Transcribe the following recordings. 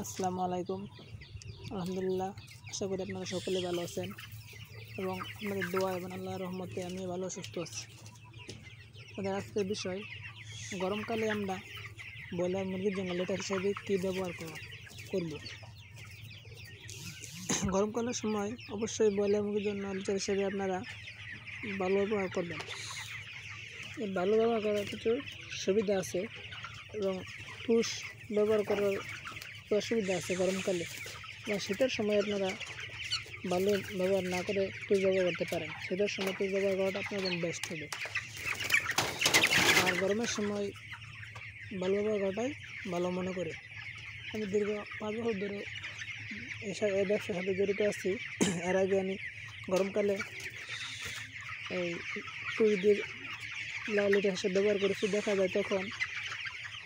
আসসালামু আলাইকুম। আলহামদুলিল্লাহ, আশা করি আপনারা সকলে ভালো আছেন এবং আপনাদের দোয়া এবং আল্লাহর রহমতে আমিও ভালো সুস্থ আছি। আমাদের আজকের বিষয়, গরমকালে আমরা ব্রয়লার মুরগির জন্য লিটার হিসাবে কী ব্যবহার করব। গরমকালের সময় অবশ্যই ব্রয়লার মুরগির জন্য লিটার হিসাবে আপনারা ভালো ব্যবহার করবেন। এই ভালো ব্যবহার করার কিছু সুবিধা আছে এবং তুষ ব্যবহার করার অসুবিধা আছে গরমকালে বা শীতের সময় আপনারা ভালো ব্যবহার না করে তুষ ব্যবহার করতে পারেন। শীতের সময় তুষ ব্যবহার করাটা আপনার জন্য বেস্ট হবে, আর গরমের সময় ভালো ব্যবহার করাটাই ভালো মনে করে। আমি দীর্ঘ 5 বছর ধরে এই ব্যবসার সাথে জড়িত আছি। এর আগে আমি গরমকালে এই তুষ দিয়ে লিটার হিসেবে ব্যবহার করেছি। দেখা যায় তখন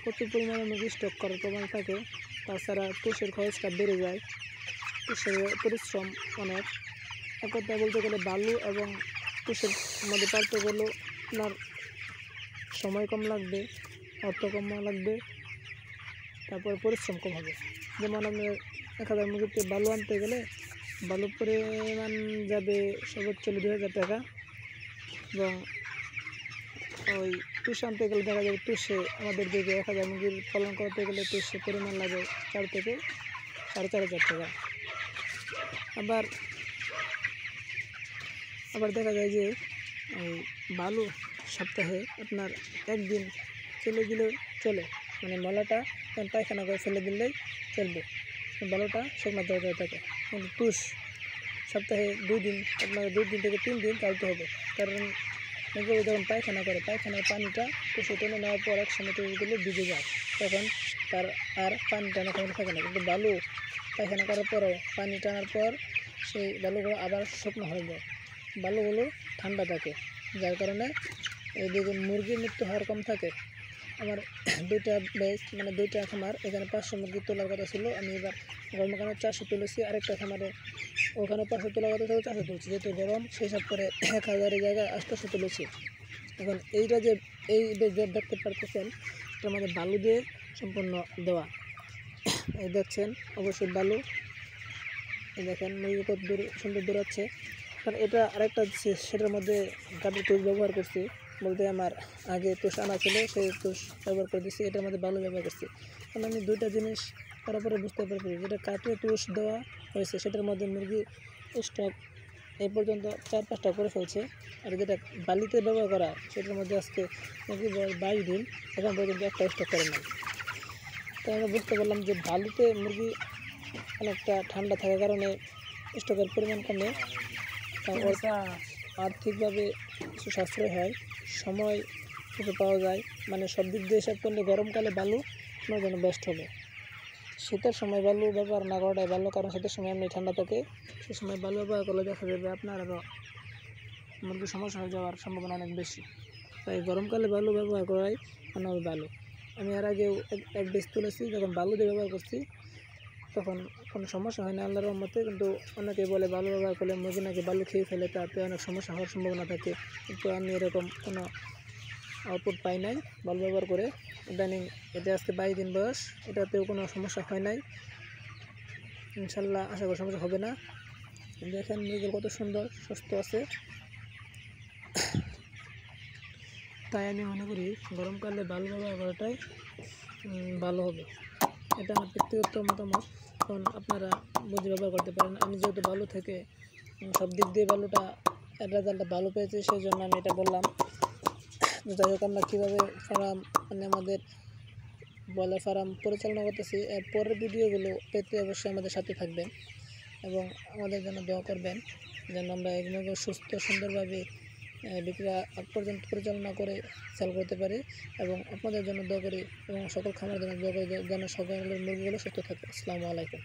প্রচুর পরিমাণে মুরগি স্টক করার প্রমাণ থাকে, তাছাড়া তুষের খরচটা বেড়ে যায়, তুষের পরিশ্রম অনেক। এক কথায় বলতে গেলে বালু এবং তুষের মধ্যে পার্থক্য হলো আপনার সময় কম লাগবে, অর্থ কম লাগবে, তারপর পরিশ্রম কম হবে। যেমন আপনার 1000 মুরগিতে বালু আনতে গেলে বালুর পরিমাণ যাবে সর্বোচ্চ 2000 টাকা, এবং ওই তুষ আনতে গেলে দেখা যাবে তুষে আমাদের দিকে 1000 মুরগির পালন করতে গেলে তুষে পরিমাণ লাগে 4 থেকে 4500 টাকা। আবার দেখা যায় যে এই বালু সপ্তাহে আপনার একদিন ফেলে দিলেও চলে, মানে মলাটা পায়খানা করে ফেলে দিলেই চলবে, বালুটা শুকনো দরকার থাকে। কিন্তু তুষ সপ্তাহে 2 দিন, আপনার 2 দিন থেকে 3 দিন চালতে হবে, কারণ মুরগি যখন পায়খানা করে পায়খানার পানিটা তুষে টেনে নেওয়ার পর এক সময় তুষগুলো ভিজে যায়, তখন তার আর পানি টানা ক্ষমতা থাকে না। কিন্তু বালু পায়খানা করার পরও পানি টানার পর সেই বালুগুলো আবার শুকনো হয়ে যায়, বালুগুলো ঠান্ডা থাকে, যার কারণে এদিকে মুরগির মৃত্যু হার কম থাকে। আমার 2টা ব্যাচ, মানে 2টা খামার, এখানে 500 মুরগি তোলার কথা ছিল, আমি এবার গরমকালে 400 তুলেছি। আরেকটা খামারে ওখানে 500 তোলার কথা ছিল, 400 তুলছি। যেহেতু গরম, সেই হিসাব করে 1000-এর জায়গায় 800 তুলেছি। এখন এইটা যে এই দেখতে পারতেছেন, এটার মধ্যে বালু দিয়ে সম্পূর্ণ দেওয়া। এই দেখছেন অবশ্যই বালু, এই দেখেন মুরগি কত দূর সুন্দর দৌড়াচ্ছে। কারণ এটা আরেকটা সেটার মধ্যে কাঠের তুষ ব্যবহার করছি, বলতে আমার আগে তুষ আনা ছিল, সেই তুষ ব্যবহার করে দিচ্ছি, এটার মধ্যে বালু ব্যবহার করছি। কারণ আমি 2টা জিনিস করার পরে বুঝতে পারছি, যেটা কাঠে তুষ দেওয়া হয়েছে সেটার মধ্যে মুরগি স্টক এই পর্যন্ত 4-5টা করে ফেলছে, আর যেটা বালিতে ব্যবহার করা সেটার মধ্যে আজকে মুরগি 22 দিন এখন পর্যন্ত একটা স্টক করে নাই। তাই আমরা বুঝতে পারলাম যে বালুতে মুরগি অনেকটা ঠান্ডা থাকার কারণে স্টকের পরিমাণ কমে, আর্থিকভাবে কিছু সাশ্রয় হয়, সময় কিছু পাওয়া যায়। মানে সব দিক দিয়ে হিসাব করলে গরমকালে বালু আপনার জন্য বেস্ট হবে। শীতের সময় বালু ব্যবহার না করাটাই ভালো, কারণ শীতের সময় এমনি ঠান্ডা থাকে, সে সময় বালু ব্যবহার করলে দেখা যাবে আপনার আরও মুরগির সমস্যা হয়ে যাওয়ার সম্ভাবনা অনেক বেশি। তাই গরমকালে বালু ব্যবহার করাই অনেক ভালো। আমি এর আগেও এক বেচ তুলেছি, যখন বালু দিয়ে ব্যবহার করছি তখন কোনো সমস্যা হয় না আল্লাহর রহমতে। কিন্তু অনেকে বলে বালু ব্যবহার করলে মুরগি নাকি বালু খেয়ে ফেলে, তাতে অনেক সমস্যা হওয়ার সম্ভাবনা থাকে, কিন্তু আমি এরকম কোনো আউটপুট পাই নাই বালু ব্যবহার করে। ইদানিং এটা আজকে 22 দিন বয়স, এটাতেও কোনো সমস্যা হয় নাই, ইনশাল্লাহ আশা করি সমস্যা হবে না। দেখেন মুরগিগুলো কত সুন্দর সুস্থ আছে। তাই আমি মনে করি গরমকালে বালু ব্যবহার করাটাই ভালো হবে। এটা আমার ব্যক্তিগত মতামত, কারণ আপনারা বুঝে ব্যবহার করতে পারেন। আমি যেহেতু বালু থেকে সব দিক দিয়ে বালুটা রেজাল্টটা ভালো পেয়েছি, সেই জন্য আমি এটা বললাম। যাই হোক, আমরা কীভাবে ফার্ম, মানে আমাদের ব্রয়লার ফার্ম পরিচালনা করতেছি, এর পরের ভিডিওগুলো পেতে অবশ্যই আমাদের সাথে থাকবেন এবং আমাদের জন্য দোয়া করবেন, যেন আমরা এগুলো সুস্থ সুন্দরভাবে বিক্রি আগ পর্যন্ত পরিচালনা করে সেল করতে পারি। এবং আপনাদের জন্য দোয়া করি এবং সকল খামারের জন্য দোয়া করি যেন সকলের মুরগিগুলো সুস্থ থাকে। আসসালামু আলাইকুম।